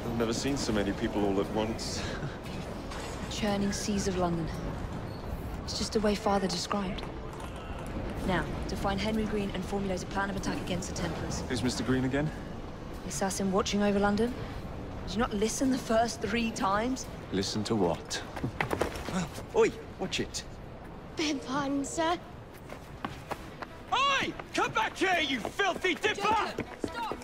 I've never seen so many people all at once. Churning seas of London. It's just the way Father described. Now, to find Henry Green and formulate a plan of attack against the Templars. Who's Mr. Green again? The assassin watching over London? Did you not listen the first 3 times? Listen to what? Oi, watch it. Beg pardon, sir. Oi! Come back here, you filthy dipper! Jacob, stop!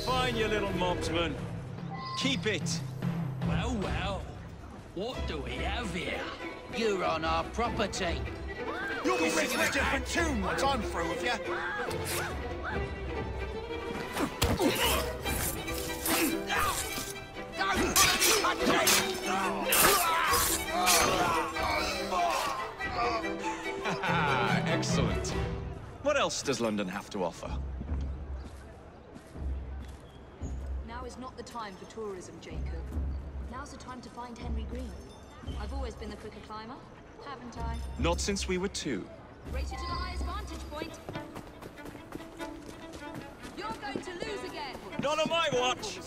Fine, you little mobsman. Keep it. Well, well. What do we have here? You're on our property. You'll be singing a different tune once I'm through with you. Excellent. What else does London have to offer? Now is not the time for tourism, Jacob. Now's the time to find Henry Green. I've always been the quicker climber, haven't I? Not since we were 2. Race you to the highest vantage point. You're going to lose again. Not on my watch!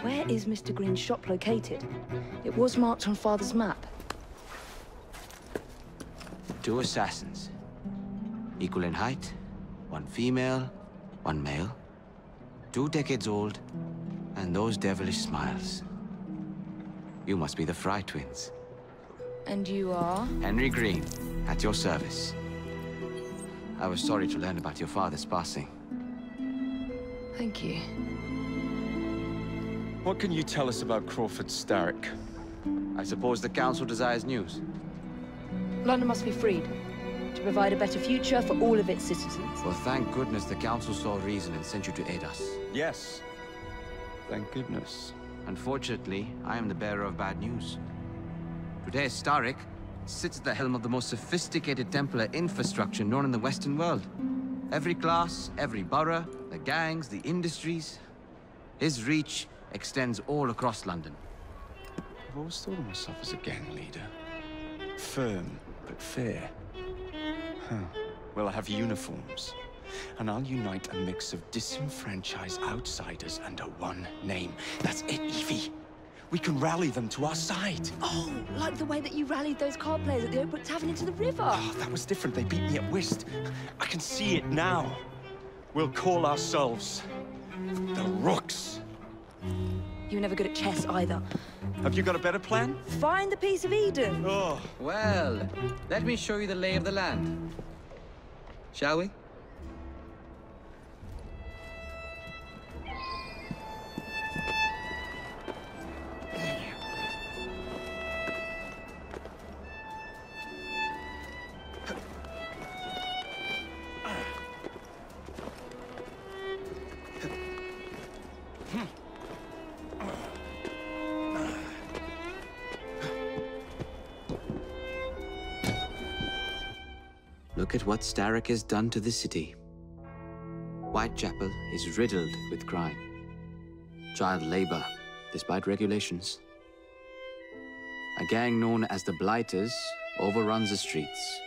Where is Mr. Green's shop located? It was marked on Father's map. 2 assassins. Equal in height. 1 female, 1 male. 2 decades old. And those devilish smiles. You must be the Frye twins. And you are? Henry Green, at your service. I was sorry to learn about your father's passing. Thank you. What can you tell us about Crawford Starrick? I suppose the Council desires news. London must be freed, to provide a better future for all of its citizens. Well, thank goodness the Council saw reason and sent you to aid us. Yes. Thank goodness. Unfortunately, I am the bearer of bad news. Today, Starrick sits at the helm of the most sophisticated Templar infrastructure known in the Western world. Every class, every borough, the gangs, the industries. His reach extends all across London. I've always thought of myself as a gang leader. Firm, but fair. Huh. Well, I have uniforms. And I'll unite a mix of disenfranchised outsiders under one name. That's it, Evie. We can rally them to our side. Oh, like the way that you rallied those card players at the Oakbrook Tavern into the river. Oh, that was different. They beat me at whist. I can see it now. We'll call ourselves the Rooks. You were never good at chess either. Have you got a better plan? Find the piece of Eden. Oh. Well, let me show you the lay of the land. Shall we? Look at what Starrick has done to the city. Whitechapel is riddled with crime. Child labor, despite regulations. A gang known as the Blighters overruns the streets.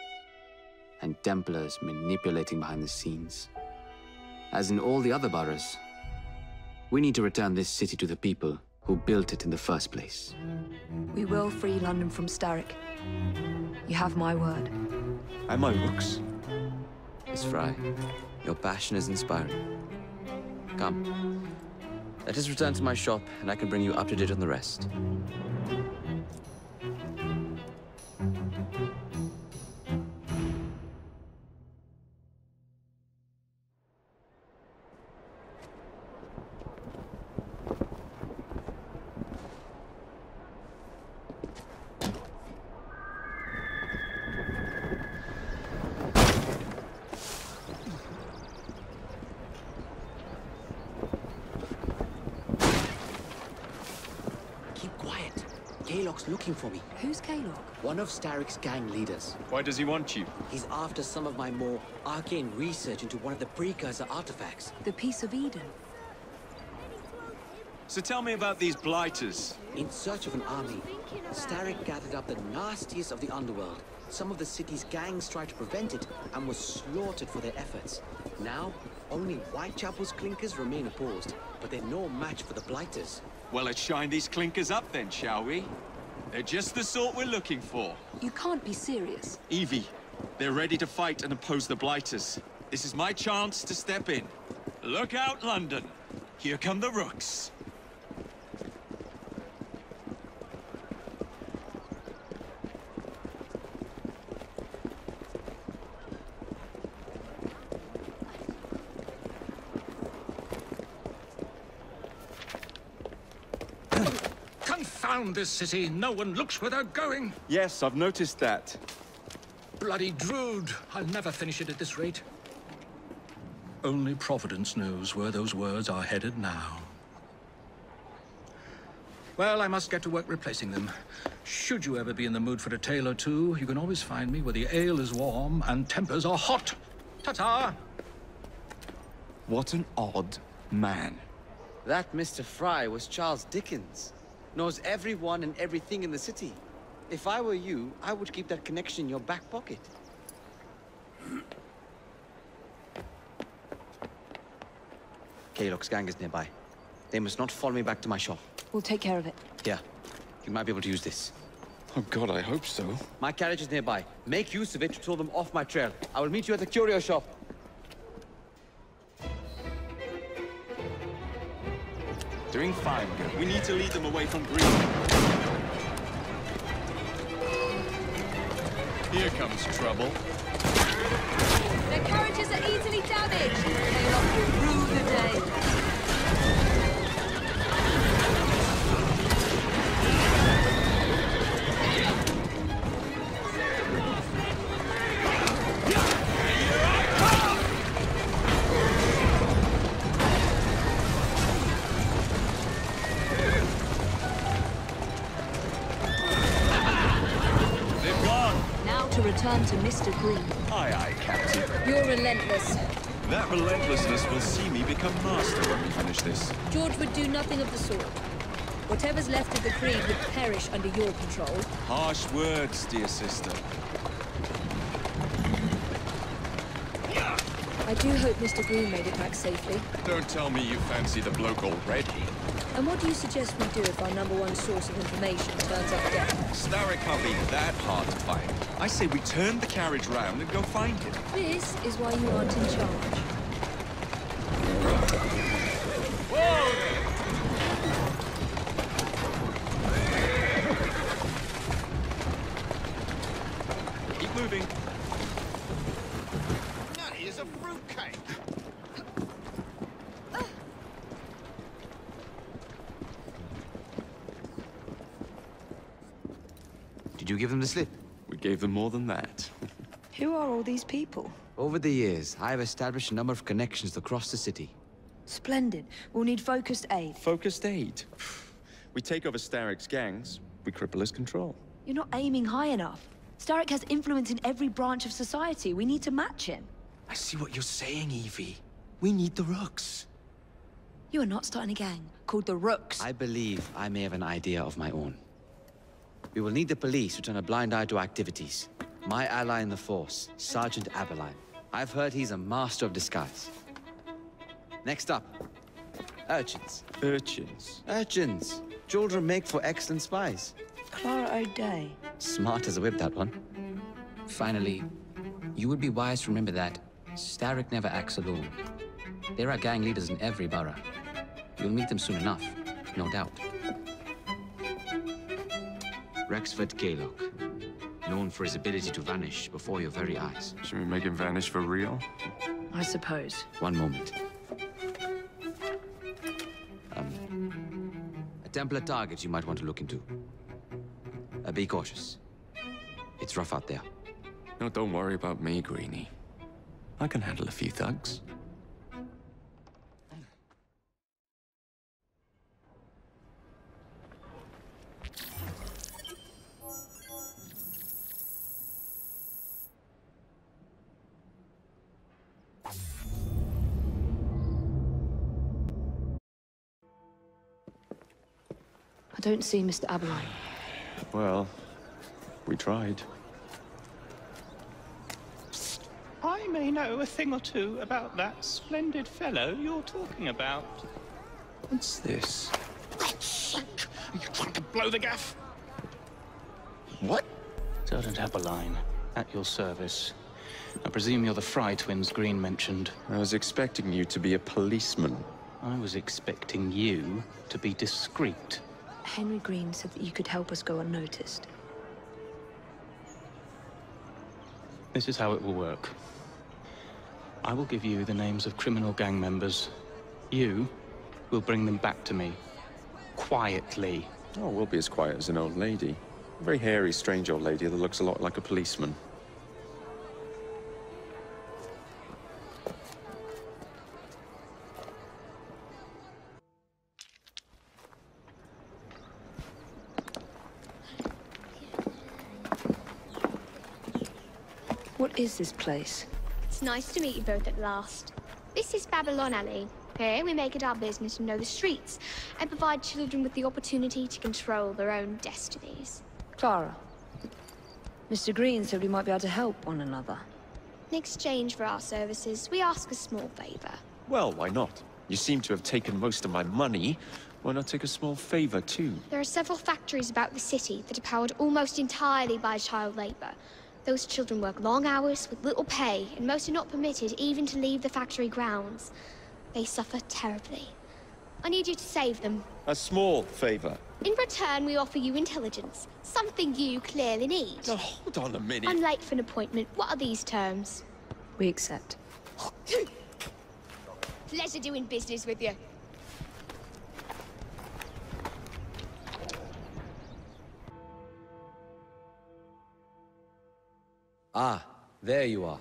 And Templars manipulating behind the scenes. As in all the other boroughs, we need to return this city to the people who built it in the first place. We will free London from Starrick. You have my word. And my Rooks. Miss Frye, your passion is inspiring. Come. Let us return to my shop, and I can bring you up to date on the rest. Looking for me. Who's Kalok? One of Starrick's gang leaders. Why does he want you? He's after some of my more arcane research into one of the precursor artifacts. The Piece of Eden. So tell me about these blighters. In search of an army, Starrick gathered up the nastiest of the underworld. Some of the city's gangs tried to prevent it and were slaughtered for their efforts. Now, only Whitechapel's clinkers remain opposed, but they're no match for the blighters. Well, let's shine these clinkers up then, shall we? They're just the sort we're looking for. You can't be serious. Evie, they're ready to fight and oppose the blighters. This is my chance to step in. Look out, London. Here come the rooks. Confound this city! No one looks where they're going! Yes, I've noticed that. Bloody Drood! I'll never finish it at this rate. Only Providence knows where those words are headed now. Well, I must get to work replacing them. Should you ever be in the mood for a tale or two, you can always find me where the ale is warm and tempers are hot. Ta-ta! What an odd man. That Mr. Frye was Charles Dickens. Knows everyone and everything in the city. If I were you, I would keep that connection in your back pocket. Kalok's gang is nearby. They must not follow me back to my shop. We'll take care of it. Here, you might be able to use this. Oh God, I hope so. My carriage is nearby. Make use of it to throw them off my trail. I will meet you at the curio shop. Doing fine. We need to lead them away from Green. Here comes trouble. Their carriages are easily damaged. Kalok will rue the day. Return to Mr. Green. Aye, aye, Captain. You're relentless. That relentlessness will see me become master when we finish this. George would do nothing of the sort. Whatever's left of the Creed would perish under your control. Harsh words, dear sister. I do hope Mr. Green made it back safely. Don't tell me you fancy the bloke already. And what do you suggest we do if our #1 source of information turns up dead? Starrick can't be that hard to find. I say we turn the carriage round and go find him. This is why you aren't in charge. Whoa! Keep moving. That is a fruitcake. Did you give them the slip? We gave them more than that. Who are all these people? Over the years, I have established a number of connections across the city. Splendid. We'll need focused aid. Focused aid. We take over Starrick's gangs, we cripple his control. You're not aiming high enough. Starrick has influence in every branch of society. We need to match him. I see what you're saying, Evie. We need the rooks. You are not starting a gang called the Rooks. I believe I may have an idea of my own. We will need the police to turn a blind eye to activities. My ally in the force, Sergeant Aberline. I've heard he's a master of disguise. Next up, urchins. Urchins? Urchins. Children make for excellent spies. Clara O'Day. Smart as a whip, that one. Finally, you would be wise to remember that Starrick never acts alone. There are gang leaders in every borough. You'll meet them soon enough, no doubt. Rexford Kaylock, known for his ability to vanish before your very eyes. Should we make him vanish for real? I suppose. One moment. A Templar target you might want to look into. Be cautious. It's rough out there. No, don't worry about me, Greenie. I can handle a few thugs. I don't see Mr. Aberline. Well, we tried. I may know a thing or two about that splendid fellow you're talking about. What's this? God's sake! Are you trying to blow the gaff? What? Sergeant Aberline, at your service. I presume you're the Frye twins Green mentioned. I was expecting you to be a policeman. I was expecting you to be discreet. Henry Green said that you could help us go unnoticed. This is how it will work. I will give you the names of criminal gang members. You will bring them back to me. Quietly. Oh, we'll be as quiet as an old lady. A very hairy, strange old lady that looks a lot like a policeman. What is this place? It's nice to meet you both at last. This is Babylon Alley. Here we make it our business to know the streets and provide children with the opportunity to control their own destinies. Clara. Mr. Green said we might be able to help one another. In exchange for our services, we ask a small favor. Well, why not? You seem to have taken most of my money. Why not take a small favor, too? There are several factories about the city that are powered almost entirely by child labor. Those children work long hours with little pay, and most are not permitted even to leave the factory grounds. They suffer terribly. I need you to save them. A small favor. In return, we offer you intelligence, something you clearly need. Oh, hold on a minute. I'm late for an appointment. What are these terms? We accept. Pleasure doing business with you. Ah, there you are.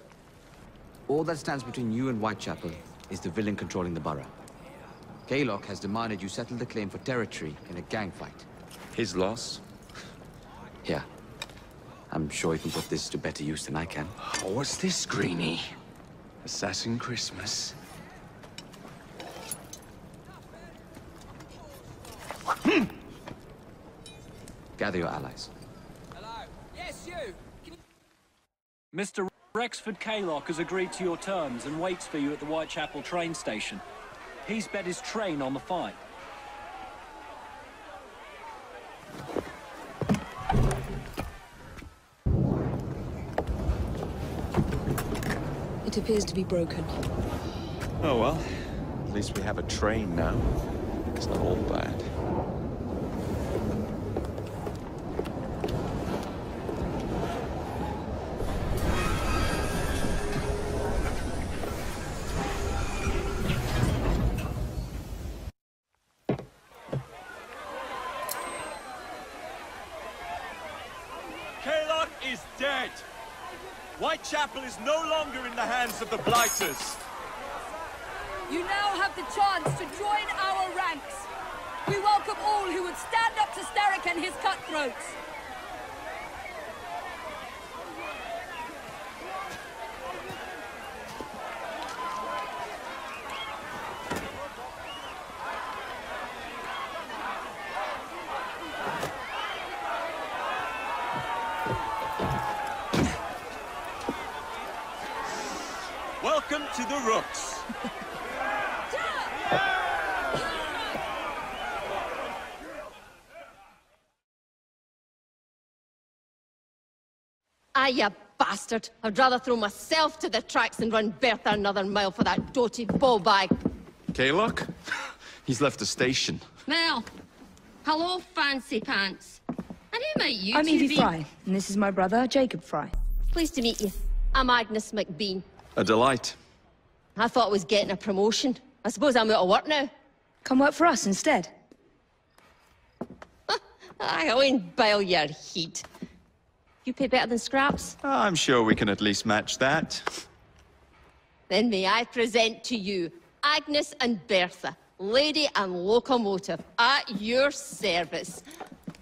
All that stands between you and Whitechapel is the villain controlling the borough. Kaylock has demanded you settle the claim for territory in a gang fight. His loss? Yeah. I'm sure he can put this to better use than I can. Oh, what's this, Greenie? Assassin Christmas. Gather your allies. Mr. Rexford Kaylock has agreed to your terms and waits for you at the Whitechapel train station. He's bet his train on the fight. It appears to be broken. Oh, well. At least we have a train now. It's not all bad. Kaylock is dead. Whitechapel is no longer in the hands of the Blighters. You now have the chance to join our ranks. We welcome all who would stand up to Starrick and his cutthroats. Welcome to the Rooks. Ah, you bastard. I'd rather throw myself to the tracks than run Bertha another mile for that doty ball-bag. Kaylock? He's left the station. Well, hello, fancy pants. And who might you I'm two Evie be? Frye, and this is my brother, Jacob Frye. Pleased to meet you. I'm Agnes McBean. A delight. I thought I was getting a promotion. I suppose I'm out of work now. Come work for us instead. I won't bile your heat. You pay better than scraps? I'm sure we can at least match that. Then may I present to you Agnes and Bertha, lady and locomotive, at your service.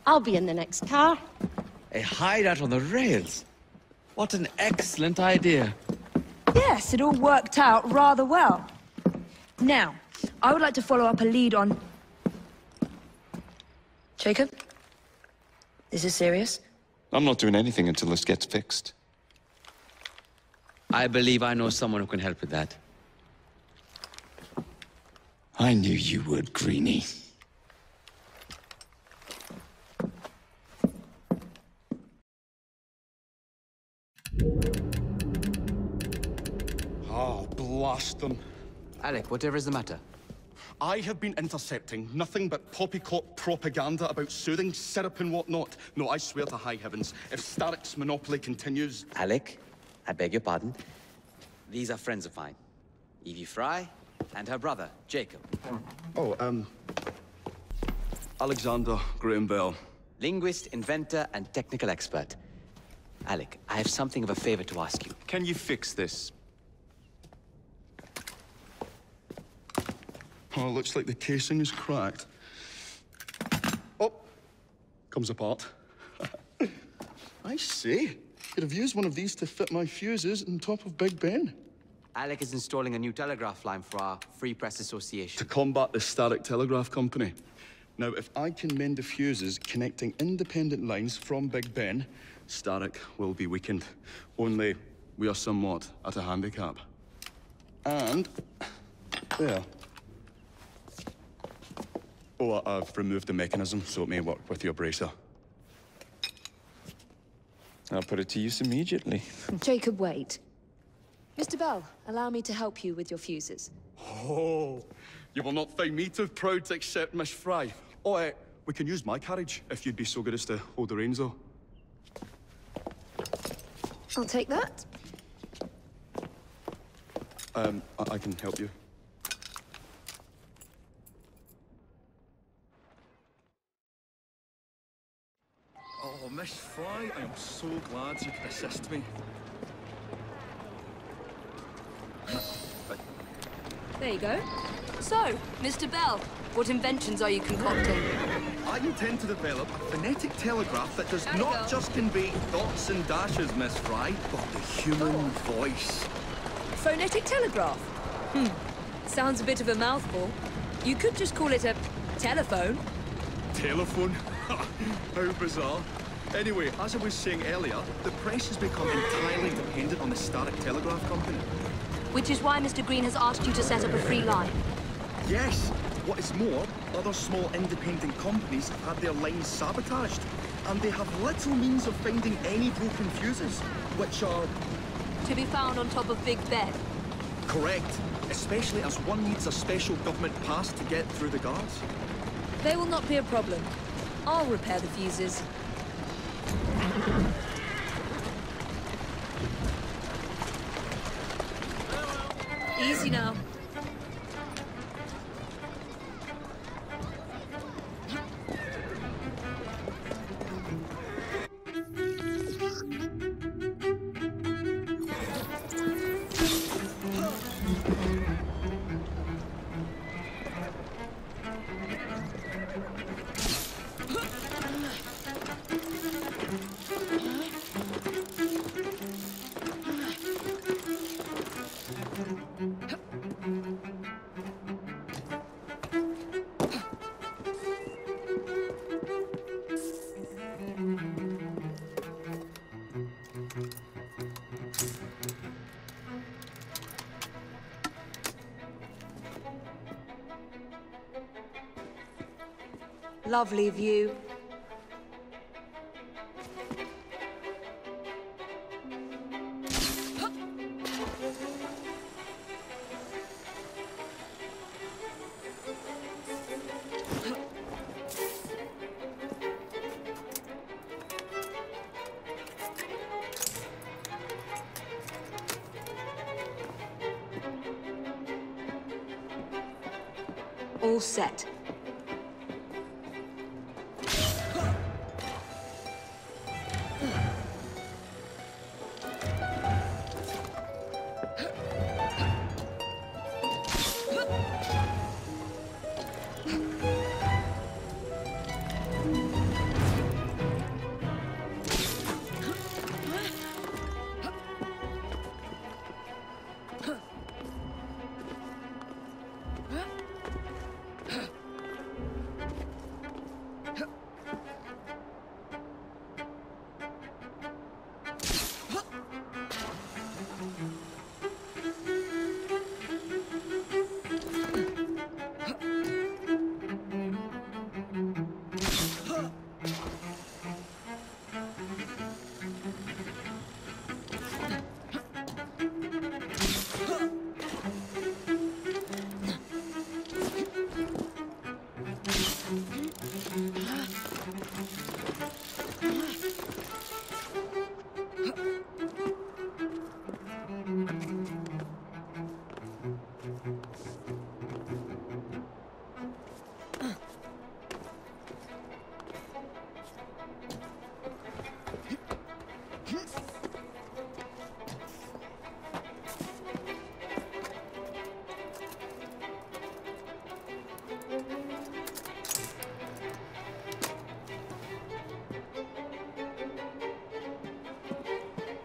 I'll be in the next car. A hideout on the rails? What an excellent idea. Yes, it all worked out rather well. Now, I would like to follow up a lead on... Jacob? Is this serious? I'm not doing anything until this gets fixed. I believe I know someone who can help with that. I knew you would, Greenie. Oh, blast them. Alec, whatever is the matter? I have been intercepting nothing but poppycock propaganda about soothing syrup and whatnot. No, I swear to high heavens, if Starrick's monopoly continues... Alec, I beg your pardon. These are friends of mine. Evie Frye and her brother, Jacob. Oh, Alexander Graham Bell. Linguist, inventor, and technical expert. Alec, I have something of a favor to ask you. Can you fix this? Oh, looks like the casing is cracked. Oh, comes apart. I see. Could have used one of these to fit my fuses on top of Big Ben. Alec is installing a new telegraph line for our Free Press Association. To combat the Starrick Telegraph Company. Now, if I can mend the fuses connecting independent lines from Big Ben, Starrick will be weakened. Only, we are somewhat at a handicap. And... there. Oh, I've removed the mechanism, so it may work with your bracer. I'll put it to use immediately. Jacob, wait. Mr. Bell, allow me to help you with your fuses. Oh, you will not find me too proud to accept Miss Frye. Oh, we can use my carriage, if you'd be so good as to hold the reins, though. I'll take that. I can help you. Oh, Miss Frye, I am so glad you could assist me. There you go. So, Mr. Bell, what inventions are you concocting? I intend to develop a phonetic telegraph that does not just convey dots and dashes, Miss Frye, but the human voice. Phonetic telegraph? Sounds a bit of a mouthful. You could just call it a telephone. Telephone? How bizarre. Anyway, as I was saying earlier, the press has become entirely dependent on the Starrick Telegraph Company. Which is why Mr. Green has asked you to set up a free line. Yes. What is more, other small independent companies have had their lines sabotaged, and they have little means of finding any broken fuses, which are... To be found on top of Big Ben. Correct. Especially as one needs a special government pass to get through the guards. They will not be a problem. I'll repair the fuses. Easy now. Lovely view. All set.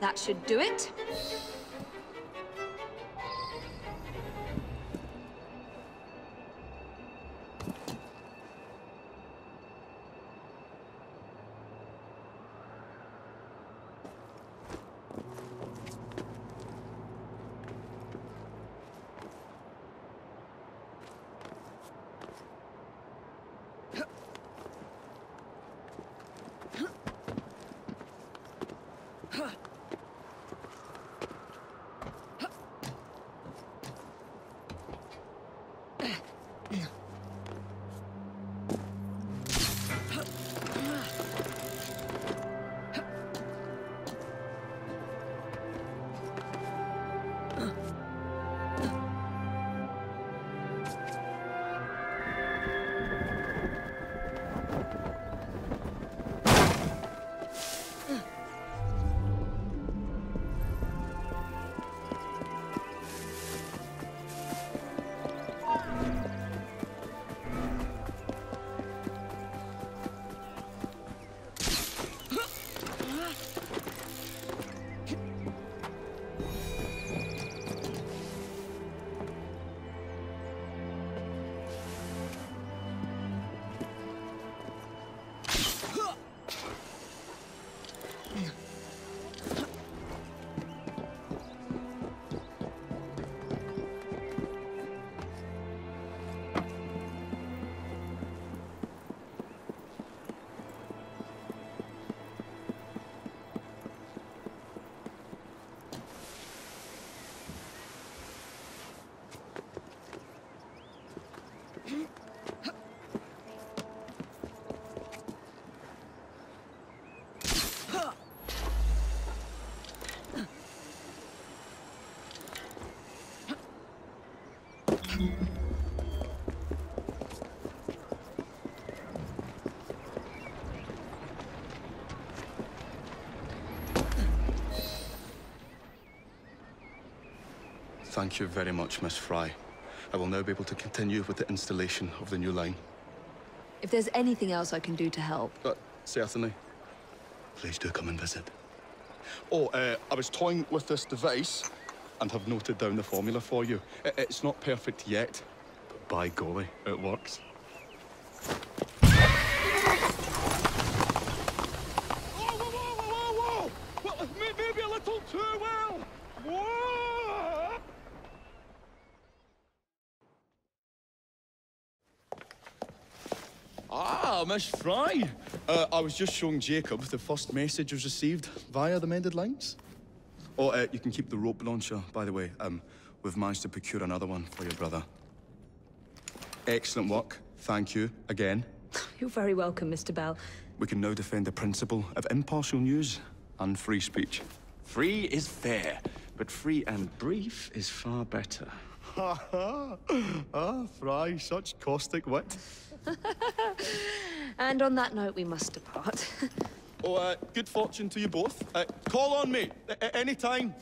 That should do it. Thank you very much, Miss Frye. I will now be able to continue with the installation of the new line. If there's anything else I can do to help... Certainly. Please do come and visit. Oh, I was toying with this device and have noted down the formula for you. It's not perfect yet, but by golly, it works. Whoa! Maybe a little too well! Whoa! Ah, Miss Frye. I was just showing Jacob the first message was received via the mended lines. Oh, you can keep the rope launcher, by the way. We've managed to procure another one for your brother. Excellent work. Thank you, again. You're very welcome, Mr. Bell. We can now defend the principle of impartial news and free speech. Free is fair, but free and brief is far better. Ha ha! Ah, Frye, such caustic wit. And on that note, we must depart. Oh, good fortune to you both. Call on me, any time.